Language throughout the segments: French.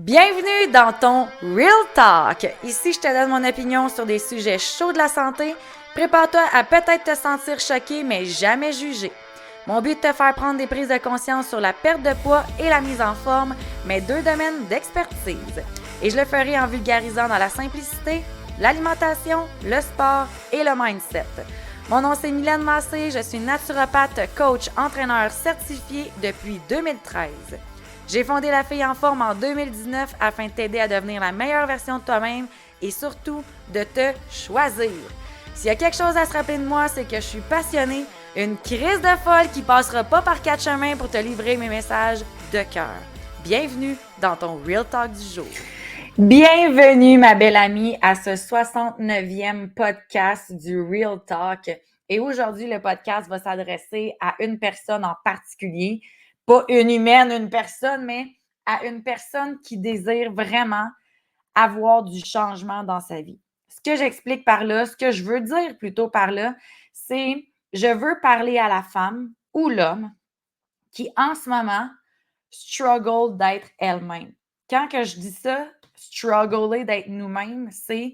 Bienvenue dans ton Real Talk. Ici, je te donne mon opinion sur des sujets chauds de la santé. Prépare-toi à peut-être te sentir choqué, mais jamais jugé. Mon but est de te faire prendre des prises de conscience sur la perte de poids et la mise en forme, mes deux domaines d'expertise. Et je le ferai en vulgarisant dans la simplicité, l'alimentation, le sport et le mindset. Mon nom c'est Mylène Massé, je suis naturopathe, coach, entraîneur certifié depuis 2013. J'ai fondé La Fille en Forme en 2019 afin de t'aider à devenir la meilleure version de toi-même et surtout de te choisir. S'il y a quelque chose à se rappeler de moi, c'est que je suis passionnée, une crise de folle qui passera pas par quatre chemins pour te livrer mes messages de cœur. Bienvenue dans ton Real Talk du jour. Bienvenue, ma belle amie, à ce 69e podcast du Real Talk. Et aujourd'hui, le podcast va s'adresser à une personne en particulier. Pas une humaine, une personne, mais à une personne qui désire vraiment avoir du changement dans sa vie. Ce que j'explique par là, ce que je veux dire plutôt par là, c'est je veux parler à la femme ou l'homme qui en ce moment struggle d'être elle-même. Quand que je dis ça, struggler d'être nous-mêmes, c'est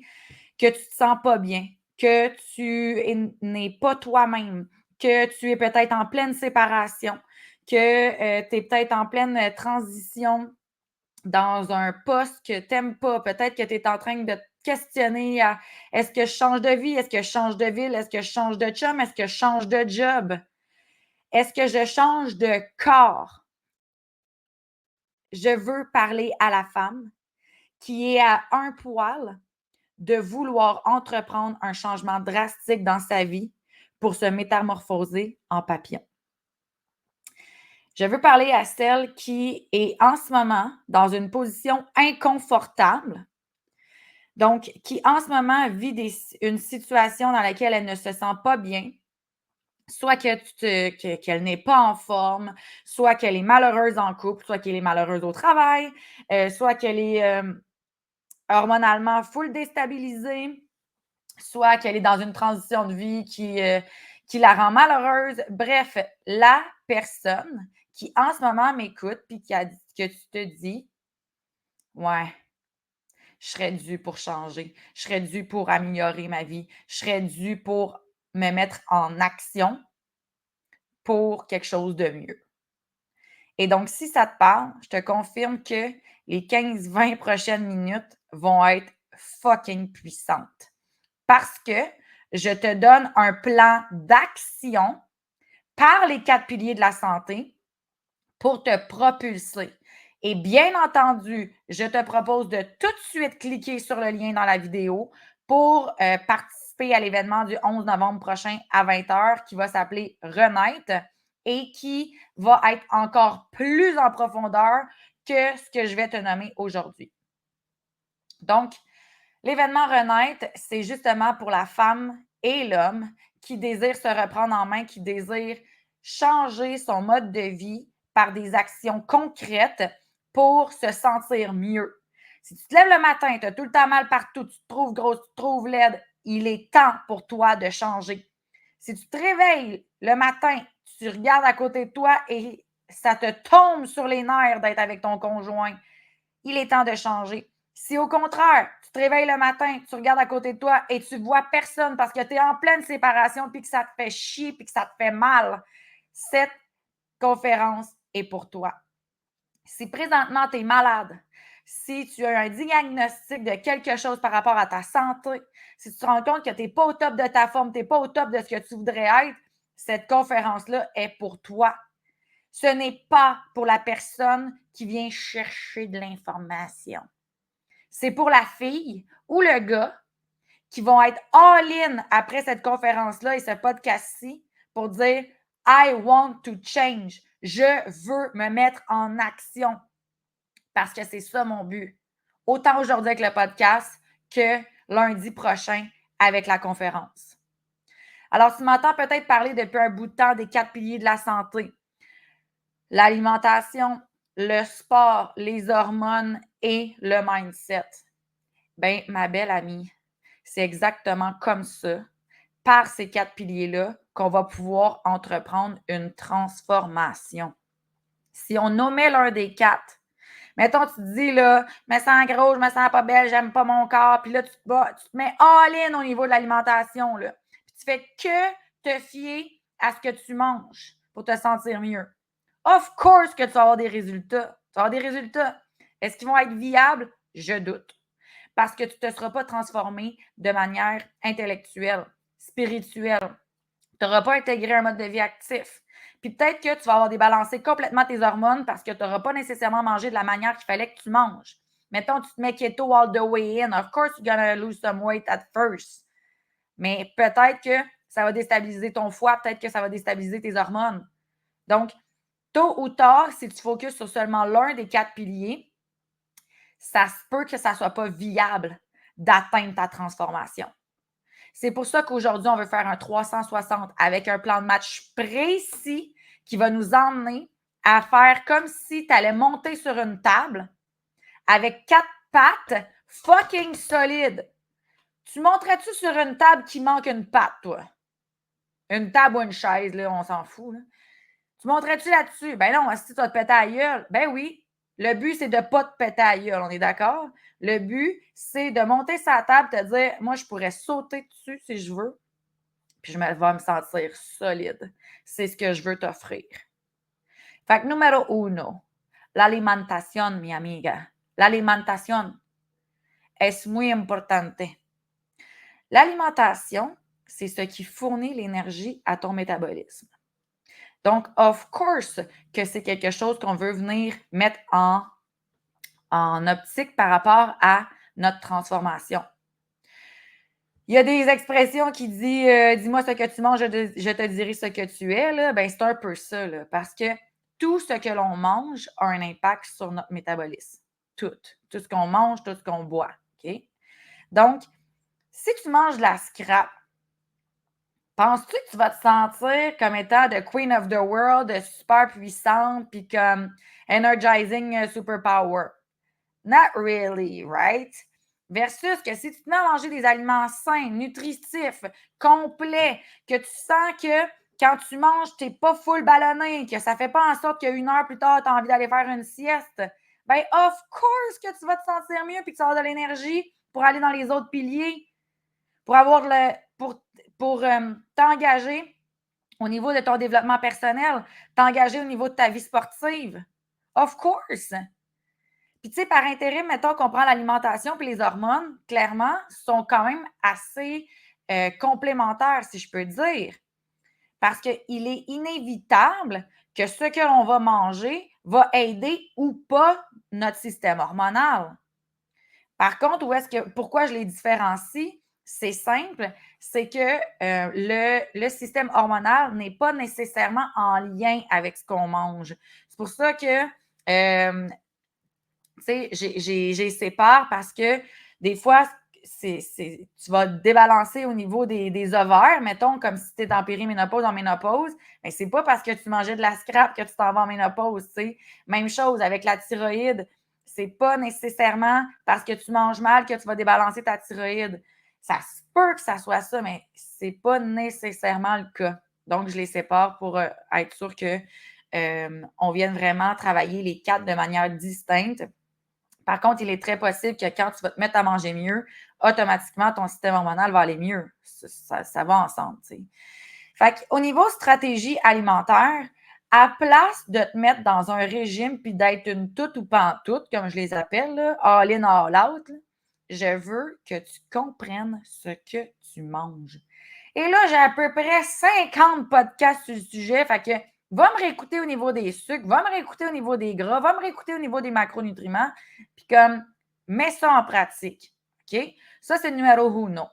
que tu te sens pas bien, que tu n'es pas toi-même, que tu es peut-être en pleine séparation, que tu es peut-être en pleine transition dans un poste que tu n'aimes pas. Peut-être que tu es en train de te questionner à est-ce que je change de vie, est-ce que je change de ville, est-ce que je change de chum, est-ce que je change de job, est-ce que je change de corps? Je veux parler à la femme qui est à un poil de vouloir entreprendre un changement drastique dans sa vie pour se métamorphoser en papillon. Je veux parler à celle qui est en ce moment dans une position inconfortable, donc qui en ce moment vit une situation dans laquelle elle ne se sent pas bien, soit qu'elle n'est pas en forme, soit qu'elle est malheureuse en couple, soit qu'elle est malheureuse au travail, soit qu'elle est hormonalement full déstabilisée, soit qu'elle est dans une transition de vie qui la rend malheureuse. Bref, la personne qui en ce moment m'écoute puis que tu te dis ouais, je serais due pour changer, je serais due pour améliorer ma vie, je serais due pour me mettre en action pour quelque chose de mieux. Et donc, si ça te parle, je te confirme que les 15-20 prochaines minutes vont être fucking puissantes. Parce que je te donne un plan d'action par les 4 piliers de la santé pour te propulser. Et bien entendu, je te propose de tout de suite cliquer sur le lien dans la vidéo pour participer à l'événement du 11 novembre prochain à 20h qui va s'appeler Renaître et qui va être encore plus en profondeur que ce que je vais te nommer aujourd'hui. Donc, l'événement Renaître, c'est justement pour la femme et l'homme qui désirent se reprendre en main, qui désirent changer son mode de vie par des actions concrètes pour se sentir mieux. Si tu te lèves le matin, tu as tout le temps mal partout, tu te trouves grosse, tu te trouves laide, il est temps pour toi de changer. Si tu te réveilles le matin, tu regardes à côté de toi et ça te tombe sur les nerfs d'être avec ton conjoint, il est temps de changer. Si au contraire, tu te réveilles le matin, tu regardes à côté de toi et tu vois personne parce que tu es en pleine séparation puis que ça te fait chier puis que ça te fait mal, cette conférence est pour toi. Si présentement tu es malade, si tu as un diagnostic de quelque chose par rapport à ta santé, si tu te rends compte que tu n'es pas au top de ta forme, tu n'es pas au top de ce que tu voudrais être, cette conférence-là est pour toi. Ce n'est pas pour la personne qui vient chercher de l'information. C'est pour la fille ou le gars qui vont être all-in après cette conférence-là et ce podcast-ci pour dire « I want to change ». Je veux me mettre en action parce que c'est ça mon but. Autant aujourd'hui avec le podcast que lundi prochain avec la conférence. Alors, tu m'entends peut-être parler depuis un bout de temps des 4 piliers de la santé. L'alimentation, le sport, les hormones et le mindset. Bien, ma belle amie, c'est exactement comme ça, par ces 4 piliers-là, qu'on va pouvoir entreprendre une transformation. Si on nommait l'un des 4, Mettons, tu te dis, là, je me sens gros, je me sens pas belle, j'aime pas mon corps, puis là, tu te mets all-in au niveau de l'alimentation, là. Puis tu fais que te fier à ce que tu manges pour te sentir mieux. Of course que tu vas avoir des résultats. Tu vas avoir des résultats. Est-ce qu'ils vont être viables? Je doute. Parce que tu ne te seras pas transformé de manière intellectuelle, spirituelle. Tu n'auras pas intégré un mode de vie actif. Puis peut-être que tu vas avoir débalancé complètement tes hormones parce que tu n'auras pas nécessairement mangé de la manière qu'il fallait que tu manges. Mettons, tu te mets keto all the way in. Of course, you're gonna lose some weight at first. Mais peut-être que ça va déstabiliser ton foie, peut-être que ça va déstabiliser tes hormones. Donc, tôt ou tard, si tu focuses sur seulement l'un des 4 piliers, ça se peut que ça ne soit pas viable d'atteindre ta transformation. C'est pour ça qu'aujourd'hui, on veut faire un 360 avec un plan de match précis qui va nous emmener à faire comme si tu allais monter sur une table avec 4 pattes fucking solides. Tu monterais-tu sur une table qui manque une patte, toi? Une table ou une chaise, là, on s'en fout. Là. Tu monterais-tu là-dessus? Ben non, si tu vas te péter à la gueule. Ben oui. Le but, c'est de ne pas te péter à la gueule, on est d'accord? Le but, c'est de monter sa table, te dire, moi, je pourrais sauter dessus si je veux, puis je vais me sentir solide. C'est ce que je veux t'offrir. Fait que numéro uno, l'alimentación, mi amiga. L'alimentación es muy importante. L'alimentation, c'est ce qui fournit l'énergie à ton métabolisme. Donc, of course, que c'est quelque chose qu'on veut venir mettre en optique par rapport à notre transformation. Il y a des expressions qui disent dis-moi ce que tu manges, je te dirai ce que tu es. Là. Ben, c'est un peu ça, là, parce que tout ce que l'on mange a un impact sur notre métabolisme. Tout. Tout ce qu'on mange, tout ce qu'on boit. OK? Donc, si tu manges de la scrap, penses-tu que tu vas te sentir comme étant the queen of the world, super puissante, puis comme energizing superpower? Not really, right? Versus que si tu te mets à manger des aliments sains, nutritifs, complets, que tu sens que quand tu manges, tu n'es pas full ballonné, que ça ne fait pas en sorte qu'une heure plus tard, tu as envie d'aller faire une sieste, ben of course que tu vas te sentir mieux puis que tu vas avoir de l'énergie pour aller dans les autres piliers, pour avoir pour t'engager au niveau de ton développement personnel, t'engager au niveau de ta vie sportive. Of course! Puis, tu sais, par intérim, mettons qu'on prend l'alimentation puis les hormones, clairement, sont quand même assez complémentaires, si je peux dire. Parce qu'il est inévitable que ce que l'on va manger va aider ou pas notre système hormonal. Par contre, pourquoi je les différencie? C'est simple, c'est que le système hormonal n'est pas nécessairement en lien avec ce qu'on mange. C'est pour ça que tu sais, j'ai sépare parce que des fois, tu vas te débalancer au niveau des ovaires, mettons, comme si tu es en périménopause, en ménopause, mais c'est pas parce que tu mangeais de la scrap que tu t'en vas en ménopause, tu sais. Même chose avec la thyroïde. C'est pas nécessairement parce que tu manges mal que tu vas débalancer ta thyroïde. Ça se peut que ça soit ça, mais c'est pas nécessairement le cas. Donc, je les sépare pour être sûr que on vienne vraiment travailler les 4 de manière distincte. Par contre, il est très possible que quand tu vas te mettre à manger mieux, automatiquement, ton système hormonal va aller mieux. Ça va ensemble, tu sais. Fait qu'au niveau stratégie alimentaire, à place de te mettre dans un régime puis d'être une toute ou pas en toute, comme je les appelle, là, all in, all out, là, je veux que tu comprennes ce que tu manges. Et là, j'ai à peu près 50 podcasts sur le sujet, fait que va me réécouter au niveau des sucres, va me réécouter au niveau des gras, va me réécouter au niveau des macronutriments, puis comme, mets ça en pratique, OK? Ça, c'est le numéro uno.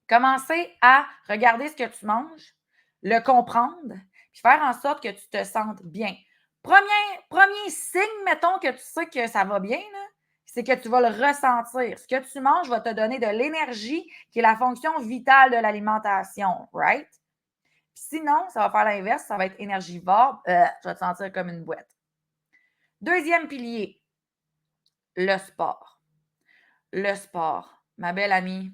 Commencer à regarder ce que tu manges, le comprendre, puis faire en sorte que tu te sentes bien. Premier signe, mettons, que tu sais que ça va bien, là, c'est que tu vas le ressentir. Ce que tu manges va te donner de l'énergie, qui est la fonction vitale de l'alimentation, right? Puis sinon, ça va faire l'inverse, ça va être énergivore, tu vas te sentir comme une boîte. Deuxième pilier, le sport. Le sport, ma belle amie.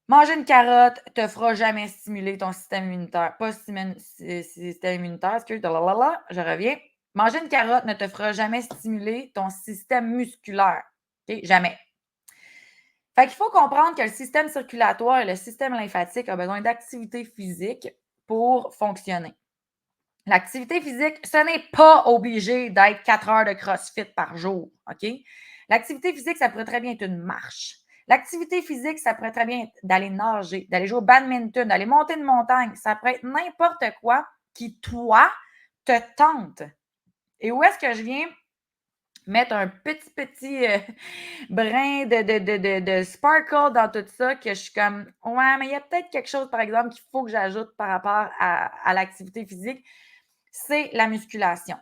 Manger une carotte ne te fera jamais stimuler ton système immunitaire. Pas système immunitaire, excuse, je reviens. Manger une carotte ne te fera jamais stimuler ton système musculaire. OK? Jamais. Fait qu'il faut comprendre que le système circulatoire et le système lymphatique ont besoin d'activité physique pour fonctionner. L'activité physique, ce n'est pas obligé d'être 4 heures de CrossFit par jour, OK? L'activité physique, ça pourrait très bien être une marche. L'activité physique, ça pourrait très bien être d'aller nager, d'aller jouer au badminton, d'aller monter une montagne. Ça pourrait être n'importe quoi qui, toi, te tente. Et où est-ce que je viens mettre un petit brin de sparkle dans tout ça, que je suis comme, ouais, mais il y a peut-être quelque chose, par exemple, qu'il faut que j'ajoute par rapport à l'activité physique, c'est la musculation.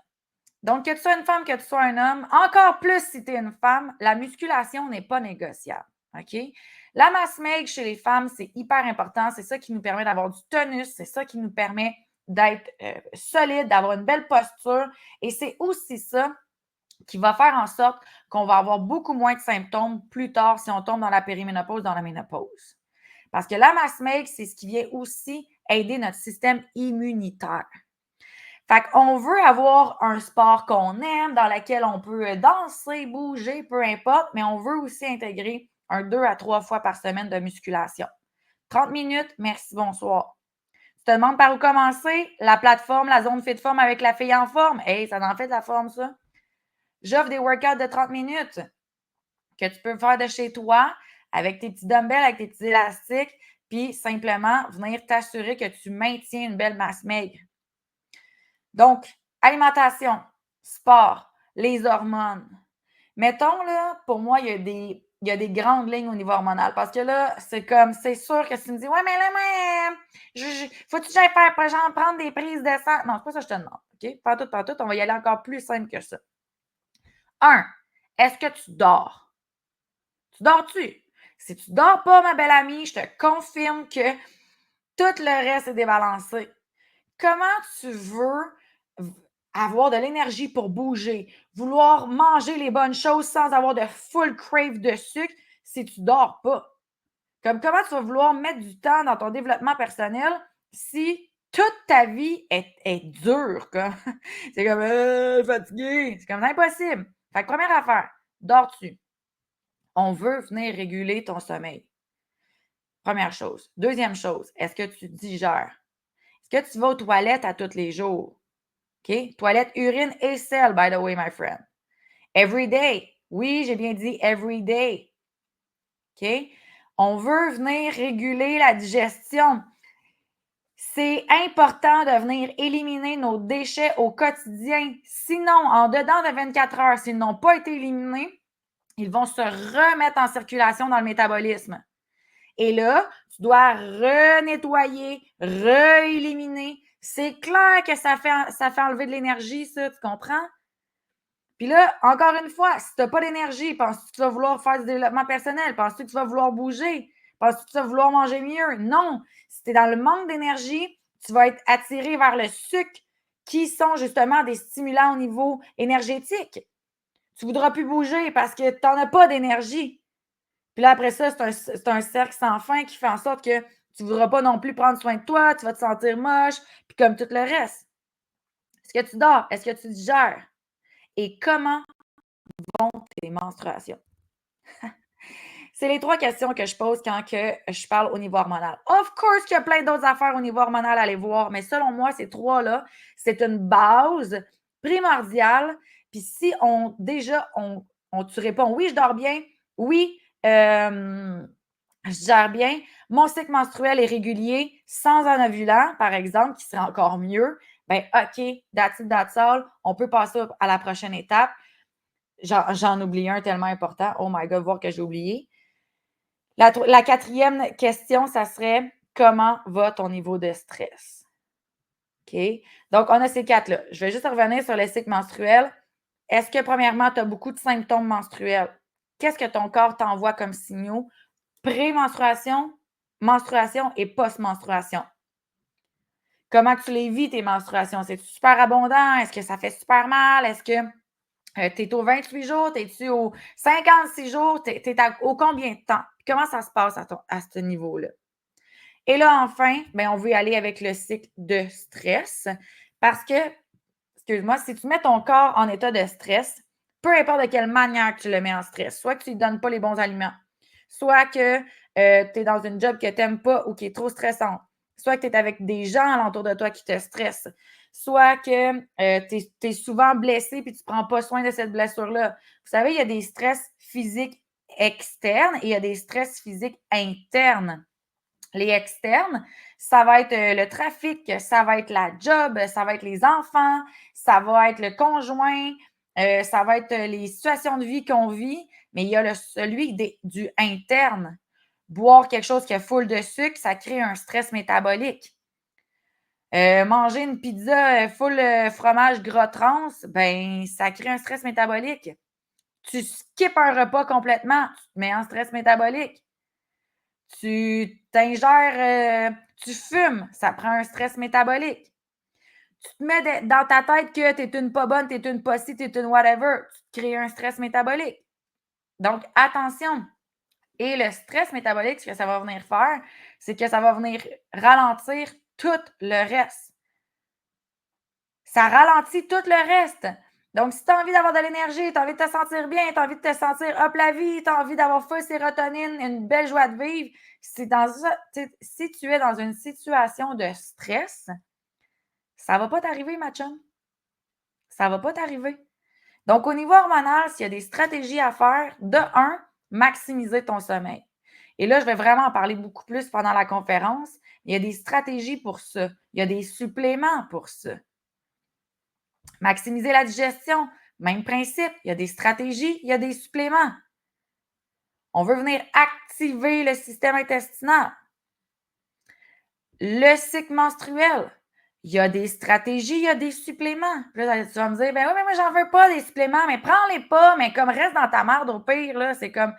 Donc, que tu sois une femme, que tu sois un homme, encore plus si tu es une femme, la musculation n'est pas négociable. OK? La masse maigre chez les femmes, c'est hyper important. C'est ça qui nous permet d'avoir du tonus. C'est ça qui nous permet d'être solide, d'avoir une belle posture. Et c'est aussi ça qui va faire en sorte qu'on va avoir beaucoup moins de symptômes plus tard si on tombe dans la périménopause, dans la ménopause. Parce que la masse maigre, c'est ce qui vient aussi aider notre système immunitaire. Fait qu'on veut avoir un sport qu'on aime, dans lequel on peut danser, bouger, peu importe, mais on veut aussi intégrer 2 à 3 fois par semaine de musculation. 30 minutes, merci, bonsoir. Tu te demandes par où commencer? La plateforme, la zone fit forme avec la fille en forme. Hey, ça en fait de la forme, ça. J'offre des workouts de 30 minutes que tu peux faire de chez toi avec tes petits dumbbells, avec tes petits élastiques, puis simplement venir t'assurer que tu maintiens une belle masse maigre. Donc, alimentation, sport, les hormones. Mettons, là, pour moi, il y a des grandes lignes au niveau hormonal. Parce que là, c'est comme, c'est sûr que si tu me dis, ouais, mais là, moi, faut-tu que j'aille faire, genre, prendre des prises de sang? Non, c'est pas ça que je te demande. OK? Pas tout, on va y aller encore plus simple que ça. 1. Est-ce que tu dors? Tu dors-tu? Si tu dors pas, ma belle amie, je te confirme que tout le reste est débalancé. Comment tu veux avoir de l'énergie pour bouger, vouloir manger les bonnes choses sans avoir de full crave de sucre si tu dors pas? Comme comment tu vas vouloir mettre du temps dans ton développement personnel si toute ta vie est dure, comme. C'est comme fatigué. C'est comme impossible. Fait que première affaire, dors-tu? On veut venir réguler ton sommeil. Première chose. Deuxième chose, est-ce que tu digères? Est-ce que tu vas aux toilettes à tous les jours? OK? Toilette, urine et sel, by the way, my friend. Every day. Oui, j'ai bien dit every day. OK? On veut venir réguler la digestion. C'est important de venir éliminer nos déchets au quotidien. Sinon, en dedans de 24 heures, s'ils n'ont pas été éliminés, ils vont se remettre en circulation dans le métabolisme. Et là, tu dois renettoyer, rééliminer. C'est clair que ça fait enlever de l'énergie, ça, tu comprends? Puis là, encore une fois, si tu n'as pas d'énergie, penses-tu que tu vas vouloir faire du développement personnel? Penses-tu que tu vas vouloir bouger? Penses-tu que tu vas vouloir manger mieux? Non. Si tu es dans le manque d'énergie, tu vas être attiré vers le sucre qui sont justement des stimulants au niveau énergétique. Tu ne voudras plus bouger parce que tu n'en as pas d'énergie. Puis là, après ça, c'est un cercle sans fin qui fait en sorte que tu ne voudras pas non plus prendre soin de toi, tu vas te sentir moche, puis comme tout le reste. Est-ce que tu dors? Est-ce que tu digères? Et comment vont tes menstruations? C'est les 3 questions que je pose quand que je parle au niveau hormonal. Of course qu'il y a plein d'autres affaires au niveau hormonal à aller voir, mais selon moi, ces 3-là, c'est une base primordiale. Puis si tu réponds oui, je dors bien, oui, je gère bien, mon cycle menstruel est régulier, sans en ovulant, par exemple, qui serait encore mieux, bien, OK, that's it, that's all, on peut passer à la prochaine étape. J'en oublie un tellement important. Oh my God, voir que j'ai oublié. La 4e question, ça serait comment va ton niveau de stress? OK? Donc, on a ces 4-là. Je vais juste revenir sur le cycle menstruel. Est-ce que, premièrement, tu as beaucoup de symptômes menstruels? Qu'est-ce que ton corps t'envoie comme signaux? Pré-menstruation, menstruation et post-menstruation. Comment tu les vis, tes menstruations? C'est super abondant? Est-ce que ça fait super mal? Est-ce que tu es au 28 jours? Es-tu au 56 jours? Tu es au combien de temps? Comment ça se passe à ce niveau-là? Et là, enfin, bien, on veut aller avec le cycle de stress parce que excuse-moi, si tu mets ton corps en état de stress, peu importe de quelle manière tu le mets en stress, soit que tu ne lui donnes pas les bons aliments, soit que tu es dans une job que tu n'aimes pas ou qui est trop stressante, soit que tu es avec des gens alentour de toi qui te stressent, soit que tu es souvent blessé puis tu ne prends pas soin de cette blessure-là. Vous savez, il y a des stress physiques externes et il y a des stress physiques internes. Les externes, ça va être le trafic, ça va être la job, ça va être les enfants, ça va être le conjoint, ça va être les situations de vie qu'on vit, mais il y a celui du interne. Boire quelque chose qui a full de sucre, ça crée un stress métabolique. Manger une pizza full fromage gras trans, ben ça crée un stress métabolique. Tu skippes un repas complètement, tu te mets en stress métabolique. Tu t'ingères, tu fumes, ça prend un stress métabolique. Tu te mets dans ta tête que tu es une pas bonne, tu es une pas ci, tu es une whatever, tu te crées un stress métabolique. Donc, attention. Et le stress métabolique, ce que ça va venir faire, c'est que ça va venir ralentir tout le reste. Ça ralentit tout le reste. Donc, si tu as envie d'avoir de l'énergie, tu as envie de te sentir bien, tu as envie de te sentir hop la vie, tu as envie d'avoir full sérotonine, une belle joie de vivre, si tu es dans une situation de stress, ça ne va pas t'arriver, ma chum. Ça ne va pas t'arriver. Donc, au niveau hormonal, s'il y a des stratégies à faire, de un, maximiser ton sommeil. Et là, je vais vraiment en parler beaucoup plus pendant la conférence. Il y a des stratégies pour ça. Il y a des suppléments pour ça. Maximiser la digestion, même principe. Il y a des stratégies, il y a des suppléments. On veut venir activer le système intestinal. Le cycle menstruel, il y a des stratégies, il y a des suppléments. Puis là, tu vas me dire, ben oui, mais moi, j'en veux pas des suppléments, mais prends-les pas, mais comme reste dans ta merde au pire, là, c'est comme,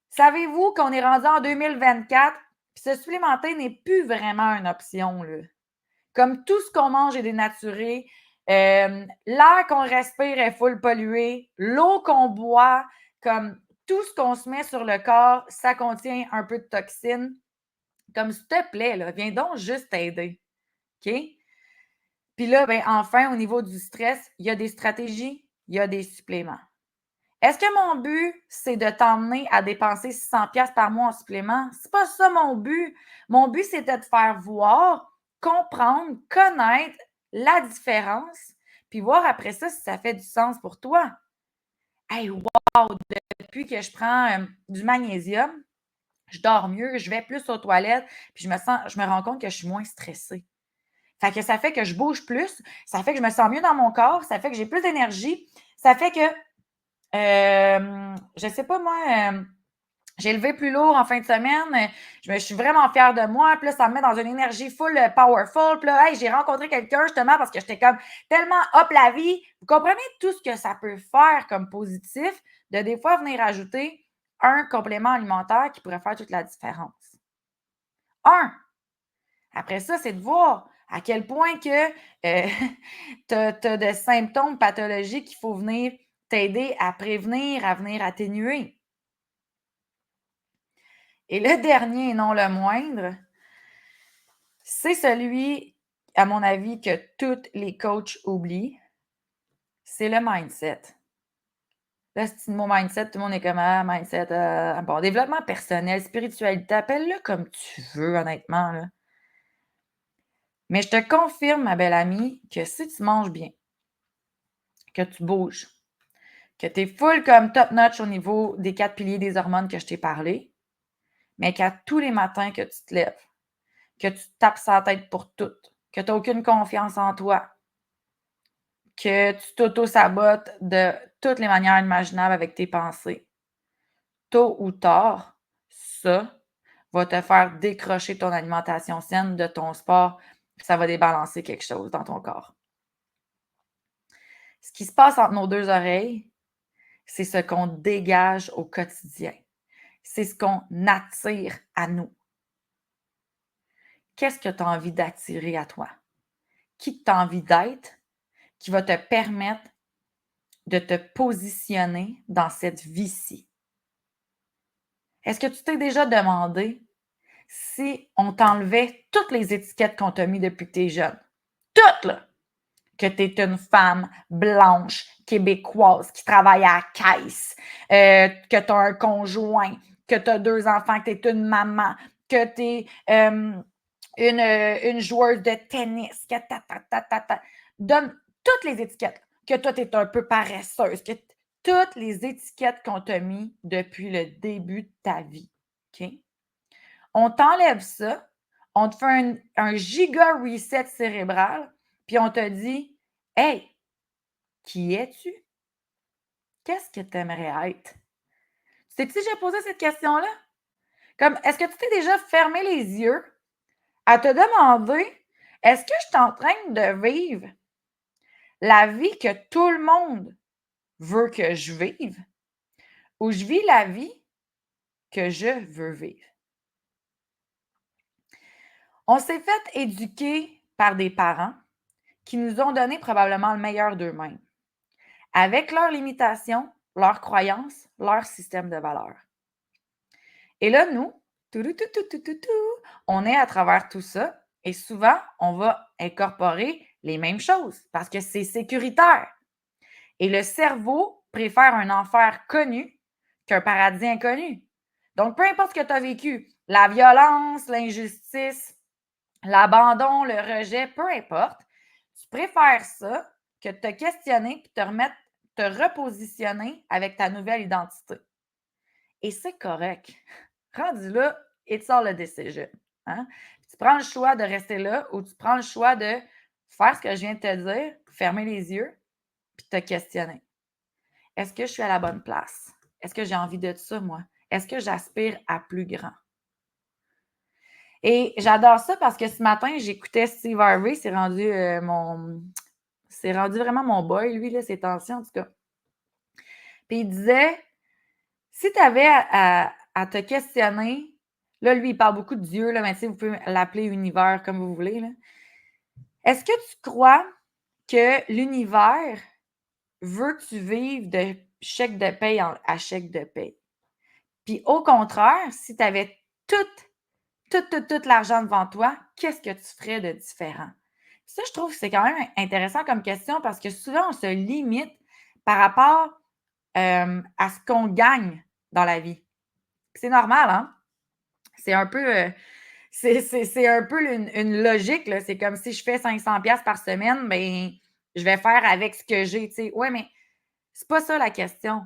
savez-vous qu'on est rendu en 2024, puis se supplémenter n'est plus vraiment une option, là. Comme tout ce qu'on mange est dénaturé, l'air qu'on respire est full pollué, l'eau qu'on boit, comme tout ce qu'on se met sur le corps, ça contient un peu de toxines. Comme s'il te plaît, là, viens donc juste t'aider. OK? Puis là, ben, enfin, au niveau du stress, il y a des stratégies, il y a des suppléments. Est-ce que mon but, c'est de t'emmener à dépenser 600$ par mois en supplément? C'est pas ça mon but. Mon but, c'est de te faire voir, comprendre, connaître la différence, puis voir après ça si ça fait du sens pour toi. Hey, wow! Depuis que je prends du magnésium, je dors mieux, je vais plus aux toilettes, puis je me rends compte que je suis moins stressée. Fait que ça fait que je bouge plus, ça fait que je me sens mieux dans mon corps, ça fait que j'ai plus d'énergie, ça fait que, je sais pas moi, j'ai levé plus lourd en fin de semaine, je suis vraiment fière de moi, puis là, ça me met dans une énergie full powerful, puis là, hey, j'ai rencontré quelqu'un justement parce que j'étais comme tellement hop la vie. Vous comprenez tout ce que ça peut faire comme positif de des fois venir ajouter un complément alimentaire qui pourrait faire toute la différence. Après ça, c'est de voir à quel point que tu as de symptômes pathologiques qu'il faut venir t'aider à prévenir, à venir atténuer. Et le dernier et non le moindre, c'est celui, à mon avis, que tous les coachs oublient, c'est le mindset. Là, c'est le mot mindset, tout le monde est comme ah, mindset, bon, développement personnel, spiritualité, appelle-le comme tu veux, honnêtement, là. Mais je te confirme, ma belle amie, que si tu manges bien, que tu bouges, que tu es full comme top-notch au niveau des 4 piliers des hormones que je t'ai parlé, mais qu'à tous les matins que tu te lèves, que tu te tapes sa tête pour tout, que tu n'as aucune confiance en toi, que tu t'auto-sabotes de toutes les manières imaginables avec tes pensées, tôt ou tard, ça va te faire décrocher ton alimentation saine de ton sport, puis ça va débalancer quelque chose dans ton corps. Ce qui se passe entre nos deux oreilles, c'est ce qu'on dégage au quotidien. C'est ce qu'on attire à nous. Qu'est-ce que tu as envie d'attirer à toi? Qui tu as envie d'être qui va te permettre de te positionner dans cette vie-ci? Est-ce que tu t'es déjà demandé si on t'enlevait toutes les étiquettes qu'on t'a mis depuis que tu es jeune? Toutes, là! que tu es une femme blanche, québécoise, qui travaille à la caisse, que tu as un conjoint, que tu as 2 enfants, que tu es une maman, que tu es une joueuse de tennis, que donne toutes les étiquettes, que toi, tu es un peu paresseuse, que toutes les étiquettes qu'on t'a mis depuis le début de ta vie. OK? On t'enlève ça, on te fait un giga reset cérébral, puis on te dit hey, qui es-tu? Qu'est-ce que tu aimerais être? Tu t'es-tu déjà posé cette question-là? Comme, est-ce que tu t'es déjà fermé les yeux à te demander est-ce que je suis en train de vivre la vie que tout le monde veut que je vive ou je vis la vie que je veux vivre? On s'est fait éduquer par des parents qui nous ont donné probablement le meilleur d'eux-mêmes, avec leurs limitations, leurs croyances, leur système de valeurs. Et là, nous, on est à travers tout ça et souvent, on va incorporer les mêmes choses parce que c'est sécuritaire. Et le cerveau préfère un enfer connu qu'un paradis inconnu. Donc, peu importe ce que tu as vécu, la violence, l'injustice, l'abandon, le rejet, peu importe, tu préfères ça que de te questionner et te repositionner avec ta nouvelle identité. Et c'est correct. Rendu là, it's all a decision. Hein? Tu prends le choix de rester là ou tu prends le choix de faire ce que je viens de te dire, fermer les yeux, puis te questionner. Est-ce que je suis à la bonne place? Est-ce que j'ai envie de ça, moi? Est-ce que j'aspire à plus grand? Et j'adore ça parce que ce matin, j'écoutais Steve Harvey, c'est rendu vraiment mon boy, lui, là, ces temps-ci, en tout cas. Puis il disait, si tu avais à te questionner, là, lui, il parle beaucoup de Dieu, là, mais tu sais, vous pouvez l'appeler univers comme vous voulez, là. Est-ce que tu crois que l'univers veut que tu vives de chèque de paye à chèque de paye? Puis au contraire, si tu avais tout l'argent devant toi, qu'est-ce que tu ferais de différent? Ça, je trouve que c'est quand même intéressant comme question parce que souvent, on se limite par rapport à ce qu'on gagne dans la vie. C'est normal, hein? C'est un peu, c'est un peu une logique, là. C'est comme si je fais 500$ par semaine, ben, je vais faire avec ce que j'ai, tu sais. Ouais, mais c'est pas ça la question.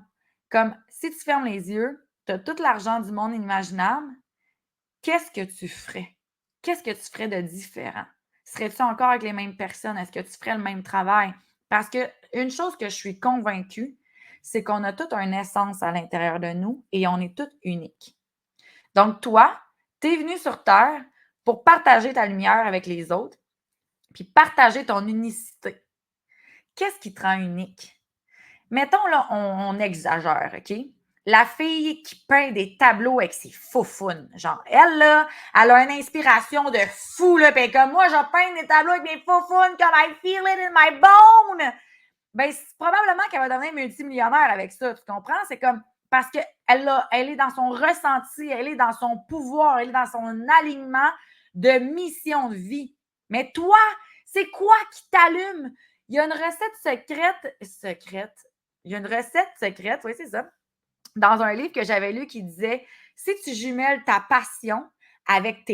Comme si tu fermes les yeux, tu as tout l'argent du monde inimaginable, qu'est-ce que tu ferais? Qu'est-ce que tu ferais de différent? Serais-tu encore avec les mêmes personnes? Est-ce que tu ferais le même travail? Parce que une chose que je suis convaincue, c'est qu'on a toute une essence à l'intérieur de nous et on est toutes uniques. Donc, toi, tu es venu sur Terre pour partager ta lumière avec les autres, puis partager ton unicité. Qu'est-ce qui te rend unique? Mettons, là, on exagère, OK? La fille qui peint des tableaux avec ses faufounes. Genre, elle, là, elle a une inspiration de fou, là. Puis comme moi, je peins des tableaux avec mes faufounes comme I feel it in my bone. Ben, c'est probablement qu'elle va devenir multimillionnaire avec ça. Tu comprends? C'est comme parce qu'elle elle est dans son ressenti, elle est dans son pouvoir, elle est dans son alignement de mission de vie. Mais toi, c'est quoi qui t'allume? Il y a une recette secrète. Il y a une recette secrète, oui, c'est ça, dans un livre que j'avais lu qui disait si tu jumelles ta passion avec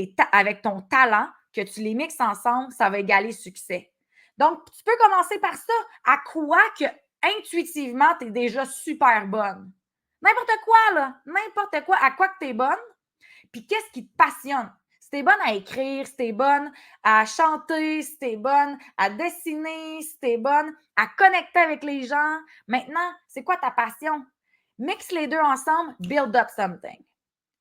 ton talent, que tu les mixes ensemble, ça va égaler succès. Donc, tu peux commencer par ça. À quoi que intuitivement, tu es déjà super bonne? N'importe quoi, là. N'importe quoi. À quoi que tu es bonne? Puis qu'est-ce qui te passionne? Si tu es bonne à écrire, si tu es bonne à chanter, si tu es bonne à dessiner, si tu es bonne à connecter avec les gens, maintenant, c'est quoi ta passion? Mixe les deux ensemble, build up something.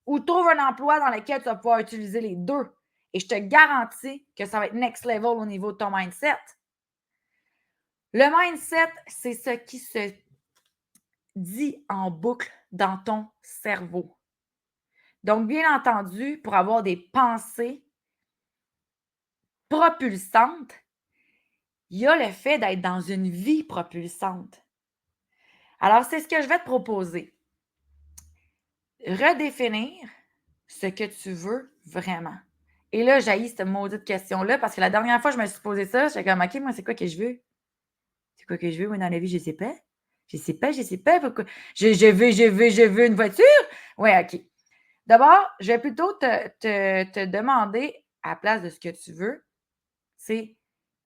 Ou trouve un emploi dans lequel tu vas pouvoir utiliser les deux. Et je te garantis que ça va être next level au niveau de ton mindset. Le mindset, c'est ce qui se dit en boucle dans ton cerveau. Donc, bien entendu, pour avoir des pensées propulsantes, il y a le fait d'être dans une vie propulsante. Alors, c'est ce que je vais te proposer. Redéfinir ce que tu veux vraiment. Et là, j'haïs cette maudite question-là parce que la dernière fois, je me suis posé ça, j'étais comme, OK, moi, c'est quoi que je veux? C'est quoi que je veux, moi, dans la vie? Je sais pas. Je sais pas, je sais pas pourquoi. Je veux une voiture. Ouais, OK. D'abord, je vais plutôt te demander, à la place de ce que tu veux, c'est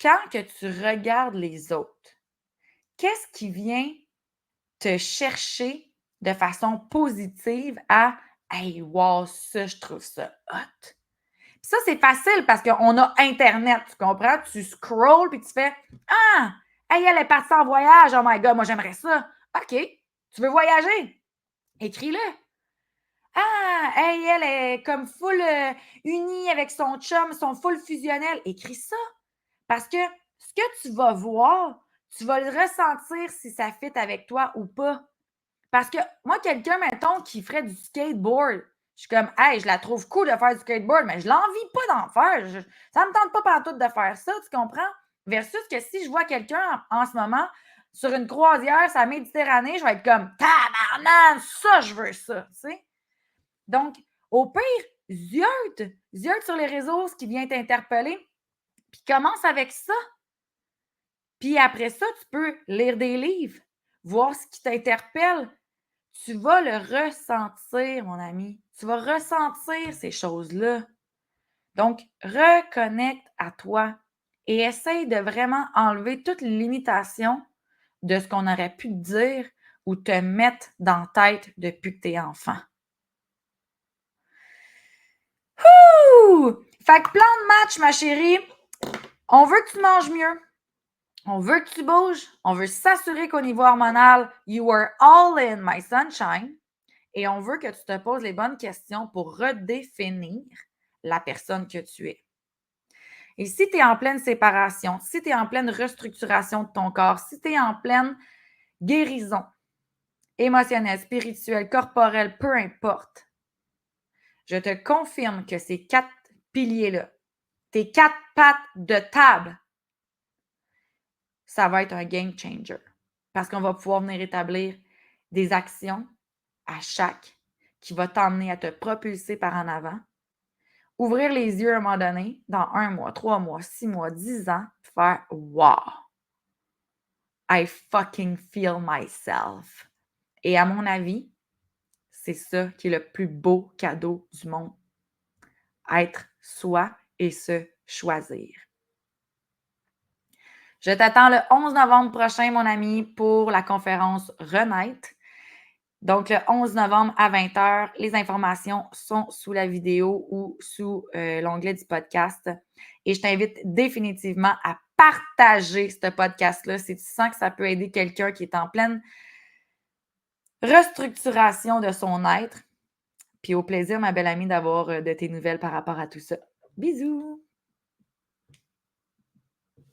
quand que tu regardes les autres, qu'est-ce qui vient te chercher de façon positive à Hey, wow, ça, je trouve ça hot. Puis ça, c'est facile parce qu'on a Internet, tu comprends? Tu scrolls puis tu fais Ah! Hey, elle est partie en voyage. Oh my God, moi, j'aimerais ça. OK. Tu veux voyager? Écris-le. Ah! Hey, elle est comme full unie avec son chum, son full fusionnel. Écris ça. Parce que ce que tu vas voir, tu vas le ressentir si ça fit avec toi ou pas. Parce que moi, quelqu'un, mettons, qui ferait du skateboard, je suis comme, hey, je la trouve cool de faire du skateboard, mais je l'envie pas d'en faire. Ça me tente pas pantoute de faire ça, tu comprends? Versus que si je vois quelqu'un en ce moment sur une croisière, sa Méditerranée, je vais être comme, tabarnak, ça, je veux ça, tu sais? Donc, au pire, ziote sur les réseaux ce qui vient t'interpeller, puis commence avec ça. Puis après ça, tu peux lire des livres, voir ce qui t'interpelle. Tu vas le ressentir, mon ami. Tu vas ressentir ces choses-là. Donc, reconnecte à toi et essaye de vraiment enlever toute limitation de ce qu'on aurait pu te dire ou te mettre dans la tête depuis que tu es enfant. Ouh! Fait que plan de match, ma chérie. On veut que tu manges mieux. On veut que tu bouges. On veut s'assurer qu'au niveau hormonal, you are all in, my sunshine. Et on veut que tu te poses les bonnes questions pour redéfinir la personne que tu es. Et si tu es en pleine séparation, si tu es en pleine restructuration de ton corps, si tu es en pleine guérison émotionnelle, spirituelle, corporelle, peu importe, je te confirme que ces 4 piliers-là, tes 4 pattes de table, ça va être un game changer. Parce qu'on va pouvoir venir établir des actions à chaque qui va t'emmener à te propulser par en avant. Ouvrir les yeux à un moment donné, dans 1 mois, 3 mois, 6 mois, 10 ans, faire Wow! I fucking feel myself. Et à mon avis, c'est ça qui est le plus beau cadeau du monde. Être soi et se choisir. Je t'attends le 11 novembre prochain, mon ami, pour la conférence Renaître. Donc, le 11 novembre à 20h, les informations sont sous la vidéo ou sous l'onglet du podcast. Et je t'invite définitivement à partager ce podcast-là si tu sens que ça peut aider quelqu'un qui est en pleine restructuration de son être. Puis au plaisir, ma belle amie, d'avoir de tes nouvelles par rapport à tout ça. Bisous!